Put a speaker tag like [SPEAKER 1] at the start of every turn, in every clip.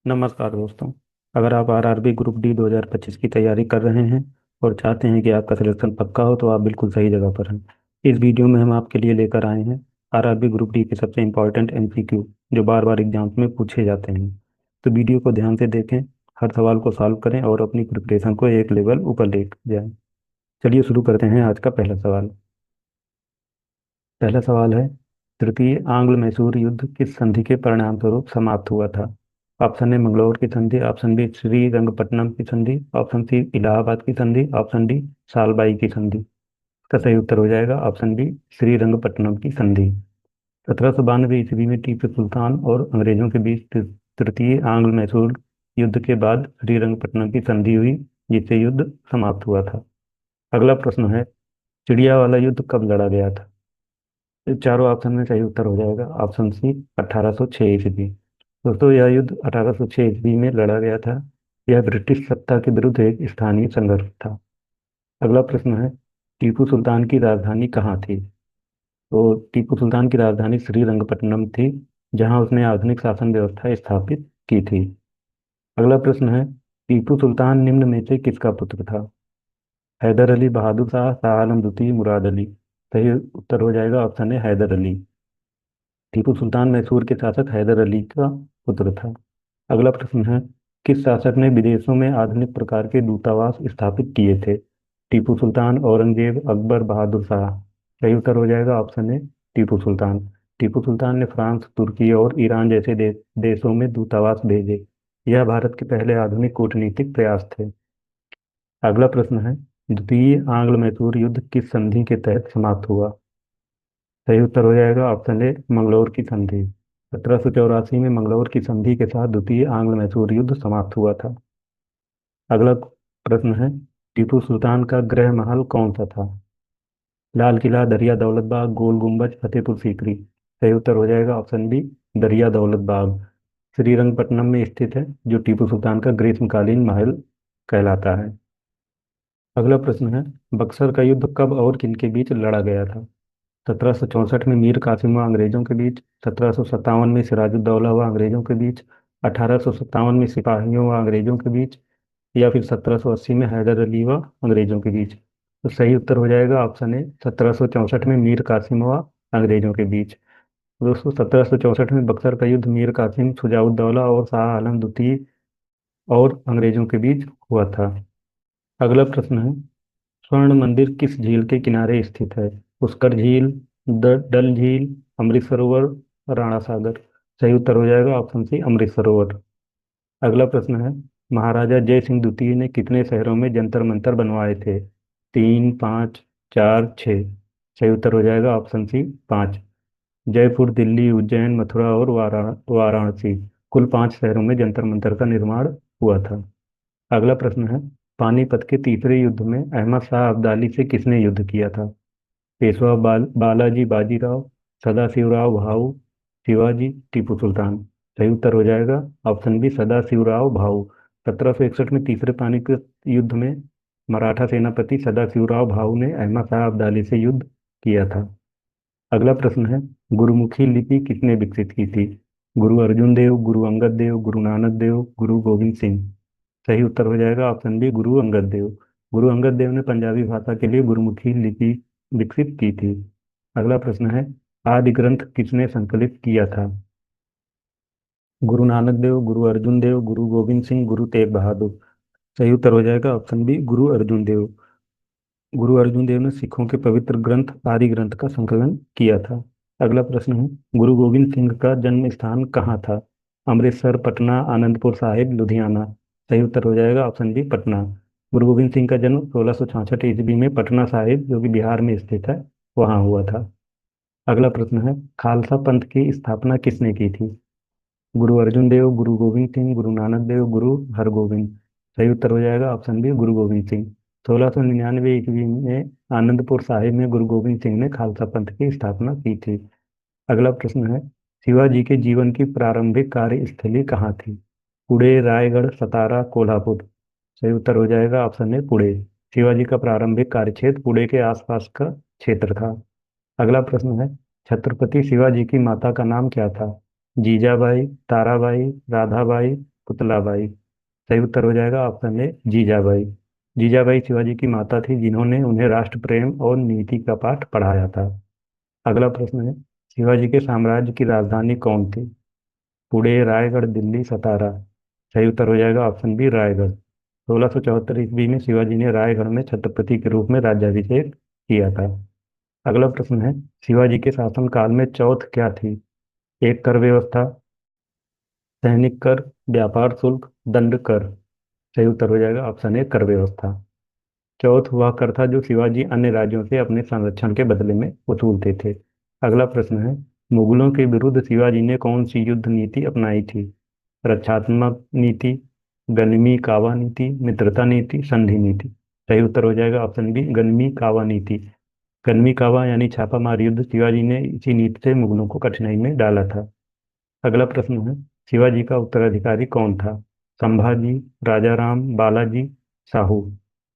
[SPEAKER 1] नमस्कार दोस्तों। अगर आप आरआरबी ग्रुप डी 2025 की तैयारी कर रहे हैं और चाहते हैं कि आपका सिलेक्शन पक्का हो तो आप बिल्कुल सही जगह पर हैं। इस वीडियो में हम आपके लिए लेकर आए हैं आरआरबी ग्रुप डी के सबसे इम्पोर्टेंट एमसीक्यू जो बार बार एग्जाम्स में पूछे जाते हैं। तो वीडियो को ध्यान से देखें, हर सवाल को सॉल्व करें और अपनी प्रिपरेशन को एक लेवल ऊपर ले जाएं। चलिए शुरू करते हैं आज का पहला सवाल। पहला सवाल है, तृतीय आंग्ल मैसूर युद्ध किस संधि के परिणाम स्वरूप समाप्त हुआ था? ऑप्शन ए मंगलौर की संधि, ऑप्शन बी श्रीरंगपट्टनम की संधि, ऑप्शन सी इलाहाबाद की संधि, ऑप्शन डी सालबाई की संधि। इसका सही उत्तर हो जाएगा ऑप्शन बी श्रीरंगपट्टनम की संधि। 1792 ईस्वी में टीपू सुल्तान और अंग्रेजों के बीच तृतीय आंग्ल मैसूर युद्ध के बाद श्रीरंगपट्टनम की संधि हुई, जिससे युद्ध समाप्त हुआ था। अगला प्रश्न है, चिड़िया वाला युद्ध कब लड़ा गया था? चारों ऑप्शन में सही उत्तर हो जाएगा ऑप्शन सी 1806 ईस्वी। दोस्तों, यह युद्ध 1806 ईस्वी में लड़ा गया था। यह ब्रिटिश सत्ता के विरुद्ध एक स्थानीय संघर्ष था। अगला प्रश्न है, टीपू सुल्तान की राजधानी कहाँ थी? तो टीपू सुल्तान की राजधानी श्रीरंगपट्टनम थी, जहां उसने आधुनिक शासन व्यवस्था स्थापित की थी। अगला प्रश्न है, टीपू सुल्तान निम्न में से किसका पुत्र था? हैदर अली, बहादुर शाह, शाह आलम द्वितीय, मुराद अली। सही उत्तर हो जाएगा ऑप्शन ए हैदर अली। टीपू सुल्तान मैसूर के शासक हैदर अली का पुत्र था। अगला प्रश्न है, किस शासक ने विदेशों में आधुनिक प्रकार के दूतावास स्थापित किए थे? टीपू सुल्तान, औरंगजेब, अकबर, बहादुर शाह। सही उत्तर हो जाएगा ऑप्शन ए टीपू सुल्तान। टीपू सुल्तान ने फ्रांस, तुर्की और ईरान जैसे देशों में दूतावास भेजे। यह भारत के पहले आधुनिक कूटनीतिक प्रयास थे। अगला प्रश्न है, द्वितीय आंग्ल मैसूर युद्ध किस संधि के तहत समाप्त हुआ? सही उत्तर हो जाएगा ऑप्शन ए मंगलौर की संधि। 1784 में मंगलौर की संधि के साथ द्वितीय आंग्ल मैसूर युद्ध समाप्त हुआ था। अगला प्रश्न है, टीपू सुल्तान का गृह महल कौन सा था? लाल किला, दरिया दौलत बाग, गोल गुम्बज, फतेहपुर सीकरी। सही उत्तर हो जाएगा ऑप्शन बी दरिया दौलत बाग। श्रीरंगपट्टनम में स्थित है, जो टीपू सुल्तान का ग्रीष्मकालीन महल कहलाता है। अगला प्रश्न है, बक्सर का युद्ध कब और किन के बीच लड़ा गया था? 1764 में मीर कासिम व अंग्रेजों के बीच, 1757 में सिराजुद्दौला व अंग्रेजों के बीच, 1857 में सिपाहियों व अंग्रेजों के बीच, या फिर 1780 में हैदर अली व अंग्रेजों के बीच। तो सही उत्तर हो जाएगा ऑप्शन ए 1764 में मीर कासिम व अंग्रेजों के बीच। दोस्तों, 1764 में बक्सर का युद्ध मीर कासिम, शुजाउद्दौला और शाह आलम द्वितीय और अंग्रेजों के बीच हुआ था। अगला प्रश्न है, स्वर्ण मंदिर किस झील के किनारे स्थित है? पुष्कर झील, डल झील, अमृत सरोवर, राणा सागर। सही उत्तर हो जाएगा ऑप्शन सी अमृत सरोवर। अगला प्रश्न है, महाराजा जय सिंह द्वितीय ने कितने शहरों में जंतर मंतर बनवाए थे? तीन, पाँच, चार, छः। सही उत्तर हो जाएगा ऑप्शन सी पाँच। जयपुर, दिल्ली, उज्जैन, मथुरा और वाराणसी। कुल 5 शहरों में जंतर मंतर का निर्माण हुआ था। अगला प्रश्न है, पानीपत के तीसरे युद्ध में अहमद शाह अब्दाली से किसने युद्ध किया था? पेशवा बालाजी बाजीराव, सदाशिवराव भाऊ, शिवाजी, टीपू सुल्तान। सही उत्तर हो जाएगा ऑप्शन बी सदाशिवराव भाऊ। 1761 में तीसरे पानीपत युद्ध में मराठा सेनापति सदाशिवराव भाऊ ने अहमद शाह अब्दाली से युद्ध किया था। अगला प्रश्न है, गुरुमुखी लिपि किसने विकसित की थी? गुरु अर्जुन देव, गुरु अंगद देव, गुरु नानक देव, गुरु गोविंद सिंह। सही उत्तर हो जाएगा ऑप्शन बी गुरु अंगद देव। गुरु अंगद देव ने पंजाबी भाषा के लिए गुरुमुखी लिपि विकसित की थी। अगला प्रश्न है, आदि ग्रंथ किसने संकलित किया था? गुरु नानक देव, गुरु अर्जुन देव, गुरु गोविंद सिंह, गुरु तेग बहादुर। सही उत्तर हो जाएगा ऑप्शन बी गुरु अर्जुन देव। गुरु अर्जुन देव ने सिखों के पवित्र ग्रंथ आदि ग्रंथ का संकलन किया था। अगला प्रश्न है, गुरु गोविंद सिंह का जन्म स्थान कहाँ था? अमृतसर, पटना, आनंदपुर साहिब, लुधियाना। सही उत्तर हो जाएगा ऑप्शन बी पटना। गुरु गोविंद सिंह का जन्म 1666 ईस्वी में पटना साहिब, जो कि बिहार में स्थित है, वहाँ हुआ था। अगला प्रश्न है, खालसा पंथ की स्थापना किसने की थी? गुरु अर्जुन देव, गुरु गोविंद सिंह, गुरु नानक देव, गुरु हरगोविंद। सही उत्तर हो जाएगा ऑप्शन बी गुरु गोविंद सिंह। 1699 ईस्वी में आनंदपुर साहिब में गुरु गोविंद सिंह ने खालसा पंथ की स्थापना की थी। अगला प्रश्न है, शिवाजी के जीवन की प्रारंभिक कार्यस्थली कहाँ थी? पुणे, रायगढ़, सतारा, कोल्हापुर। सही उत्तर हो जाएगा ऑप्शन ए पुणे। शिवाजी का प्रारंभिक कार्यक्षेत्र पुणे के आसपास का क्षेत्र था। अगला प्रश्न है, छत्रपति शिवाजी की माता का नाम क्या था? जीजाबाई, ताराबाई, राधाबाई, पुतलाबाई। सही उत्तर हो जाएगा ऑप्शन ए जीजाबाई। जीजाबाई शिवाजी की माता थी जिन्होंने उन्हें राष्ट्र प्रेम और नीति का पाठ पढ़ाया था। अगला प्रश्न है, शिवाजी के साम्राज्य की राजधानी कौन थी? पुणे, रायगढ़, दिल्ली, सतारा। सही उत्तर हो जाएगा ऑप्शन बी रायगढ़। 1674 ईस्वी में शिवाजी ने रायगढ़ में छत्रपति के रूप में राज्याभिषेक किया था। अगला प्रश्न है, शिवाजी के शासनकाल में चौथ क्या थी? एक, कर व्यवस्था, सैनिक कर, व्यापार शुल्क, दंड कर। सही उत्तर हो जाएगा ऑप्शन ए कर व्यवस्था। चौथ वह कर था जो शिवाजी अन्य राज्यों से अपने संरक्षण के बदले में वसूलते थे। अगला प्रश्न है, मुगलों के विरुद्ध शिवाजी ने कौन सी युद्ध नीति अपनाई थी? रक्षात्मक नीति, गनिमी कावा नीति, मित्रता नीति, संधि नीति। सही उत्तर हो जाएगा ऑप्शन बी गनिमी कावा नीति। गनिमी कावा यानी छापामार युद्ध शिवाजी ने इसी नीति से मुगलों को कठिनाई में डाला था। अगला प्रश्न है, शिवाजी का उत्तराधिकारी कौन था? संभाजी, राजाराम, बालाजी, शाहू।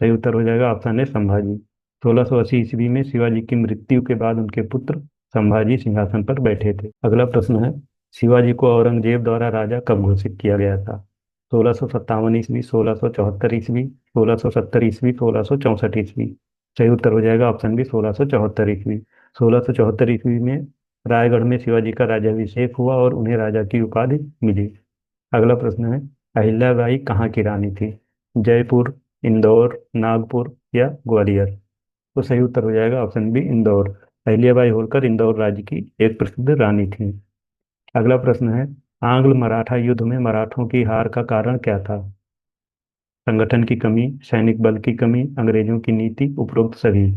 [SPEAKER 1] सही उत्तर हो जाएगा ऑप्शन ए संभाजी। 1680 ईस्वी में शिवाजी की मृत्यु के बाद उनके पुत्र संभाजी सिंहासन पर बैठे थे। अगला प्रश्न है, शिवाजी को औरंगजेब द्वारा राजा कब घोषित किया गया था? 1657 ईस्वी, 1674 ईस्वी, 1670 ईस्वी, 1664 ईस्वी। सही उत्तर हो जाएगा ऑप्शन बी 1674 ईस्वी। 1674 ईस्वी में रायगढ़ में शिवाजी का राज्याभिषेक हुआ और उन्हें राजा की उपाधि मिली। अगला प्रश्न है, अहिल्याबाई कहाँ की रानी थी? जयपुर, इंदौर, नागपुर या ग्वालियर। तो सही उत्तर हो जाएगा ऑप्शन बी इंदौर। अहिल्याबाई होलकर इंदौर राज्य की एक प्रसिद्ध रानी थी। अगला प्रश्न है, आंग्ल मराठा युद्ध में मराठों की हार का कारण क्या था? संगठन की कमी, सैनिक बल की कमी, अंग्रेजों की नीति, उपरोक्त सभी।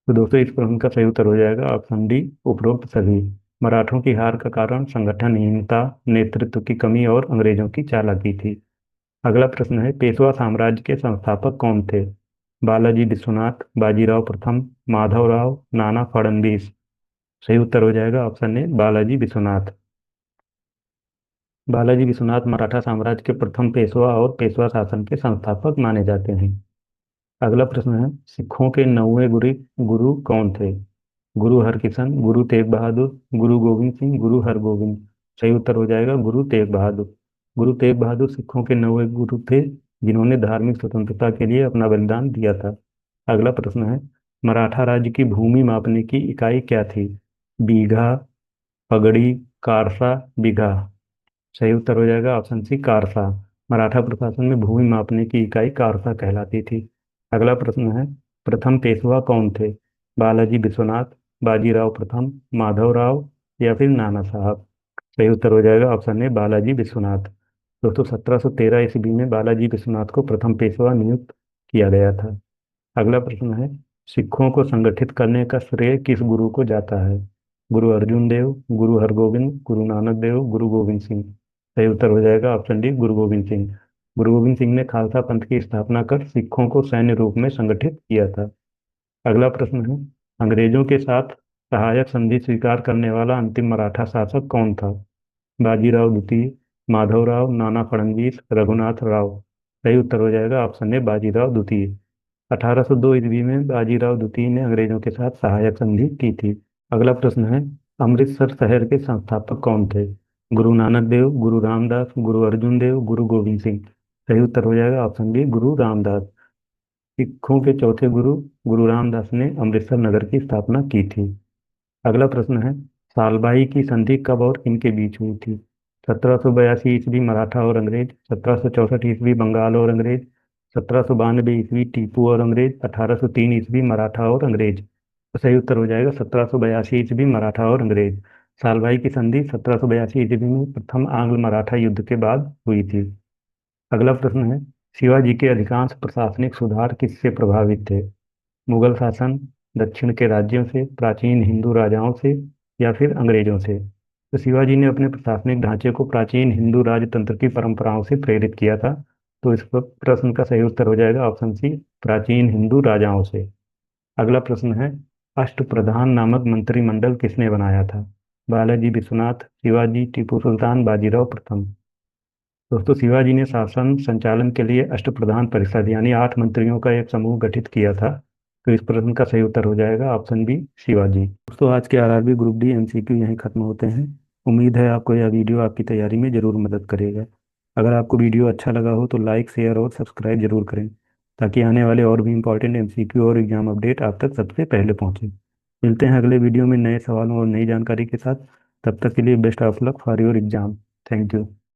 [SPEAKER 1] तो दोस्तों इस प्रश्न का सही उत्तर हो जाएगा ऑप्शन डी उपरोक्त सभी। मराठों की हार का कारण संगठनहीनता, नेतृत्व की कमी और अंग्रेजों की चालाकी थी। अगला प्रश्न है, पेशवा साम्राज्य के संस्थापक कौन थे? बालाजी विश्वनाथ, बाजीराव प्रथम, माधवराव, नाना फड़नवीस। सही उत्तर हो जाएगा ऑप्शन ए बालाजी विश्वनाथ। बालाजी विश्वनाथ मराठा साम्राज्य के प्रथम पेशवा और पेशवा शासन के संस्थापक माने जाते हैं। अगला प्रश्न है, सिखों के नौवें गुरु गुरु कौन थे? गुरु हरकिशन, गुरु तेग बहादुर, गुरु गोविंद सिंह, गुरु हरगोविंद। सही उत्तर हो जाएगा गुरु तेग बहादुर। गुरु तेग बहादुर सिखों के नौवें गुरु थे जिन्होंने धार्मिक स्वतंत्रता के लिए अपना बलिदान दिया था। अगला प्रश्न है, मराठा राज्य की भूमि मापने की इकाई क्या थी? बीघा, पगड़ी, कारसा, बीघा। सही उत्तर हो जाएगा ऑप्शन सी कारसा। मराठा प्रशासन में भूमि मापने की इकाई कारसा कहलाती थी। अगला प्रश्न है, प्रथम पेशवा कौन थे? बालाजी विश्वनाथ, बाजीराव प्रथम, माधवराव या फिर नाना साहब। सही उत्तर हो जाएगा ऑप्शन ए बालाजी विश्वनाथ। दोस्तों 1713 ईस्वी में बालाजी विश्वनाथ को प्रथम पेशवा नियुक्त किया गया था। अगला प्रश्न है, सिखों को संगठित करने का श्रेय किस गुरु को जाता है? गुरु अर्जुन देव, गुरु हरगोविंद, गुरु नानक देव, गुरु गोविंद सिंह। सही उत्तर हो जाएगा ऑप्शन डी गुरु गोविंद सिंह। गुरु गोविंद सिंह ने खालसा पंथ की स्थापना कर सिखों को सैन्य रूप में संगठित किया था। अगला प्रश्न है, अंग्रेजों के साथ सहायक संधि स्वीकार करने वाला अंतिम मराठा शासक कौन था? बाजीराव द्वितीय, माधवराव, नाना फड़नवीस, रघुनाथ राव। सही उत्तर हो जाएगा ऑप्शन ए बाजीराव द्वितीय। 1802 ईस्वी में बाजीराव द्वितीय ने अंग्रेजों के साथ सहायक संधि की थी। अगला प्रश्न है, अमृतसर शहर के संस्थापक कौन थे? गुरु नानक देव, गुरु रामदास, गुरु अर्जुन देव, गुरु गोविंद सिंह। सही उत्तर हो जाएगा ऑप्शन बी गुरु रामदास। सिखों के चौथे गुरु गुरु रामदास ने अमृतसर नगर की स्थापना की थी। अगला प्रश्न है, सालबाई की संधि कब और किनके बीच हुई थी? 1782 ईस्वी मराठा और अंग्रेज, 1764 ईस्वी बंगाल और अंग्रेज, 1792 ईस्वी टीपू और अंग्रेज, 1803 ईस्वी मराठा और अंग्रेज। तो सही उत्तर हो जाएगा 1782 ईस्वी मराठा और अंग्रेज। सालभाई की संधि 1782 ईस्वी में प्रथम आंग्ल मराठा युद्ध के बाद हुई थी। अगला प्रश्न है, शिवाजी के अधिकांश प्रशासनिक सुधार किससे प्रभावित थे? मुगल शासन, दक्षिण के राज्यों से, प्राचीन हिंदू राजाओं से या फिर अंग्रेजों से। तो शिवाजी ने अपने प्रशासनिक ढांचे को प्राचीन हिंदू राजतंत्र की परंपराओं से प्रेरित किया था। तो इस प्रश्न का सही उत्तर हो जाएगा ऑप्शन सी प्राचीन हिंदू राजाओं से। अगला प्रश्न है, अष्टप्रधान नामक मंत्रिमंडल किसने बनाया था? बालाजी विश्वनाथ, शिवाजी, टीपू सुल्तान, बाजीराव प्रथम। दोस्तों शिवाजी ने शासन संचालन के लिए अष्टप्रधान परिषद यानी 8 मंत्रियों का एक समूह गठित किया था। तो इस प्रश्न का सही उत्तर हो जाएगा ऑप्शन बी शिवाजी। दोस्तों आज के आरआरबी ग्रुप डी एमसीक्यू यहीं खत्म होते हैं। उम्मीद है आपको यह वीडियो आपकी तैयारी में जरूर मदद करेगा। अगर आपको वीडियो अच्छा लगा हो तो लाइक शेयर और सब्सक्राइब जरूर करें, ताकि आने वाले और भी इंपॉर्टेंट एमसीक्यू और एग्जाम अपडेट आप तक सबसे पहले पहुंचे। मिलते हैं अगले वीडियो में नए सवालों और नई जानकारी के साथ। तब तक के लिए best of luck for your exam. Thank you.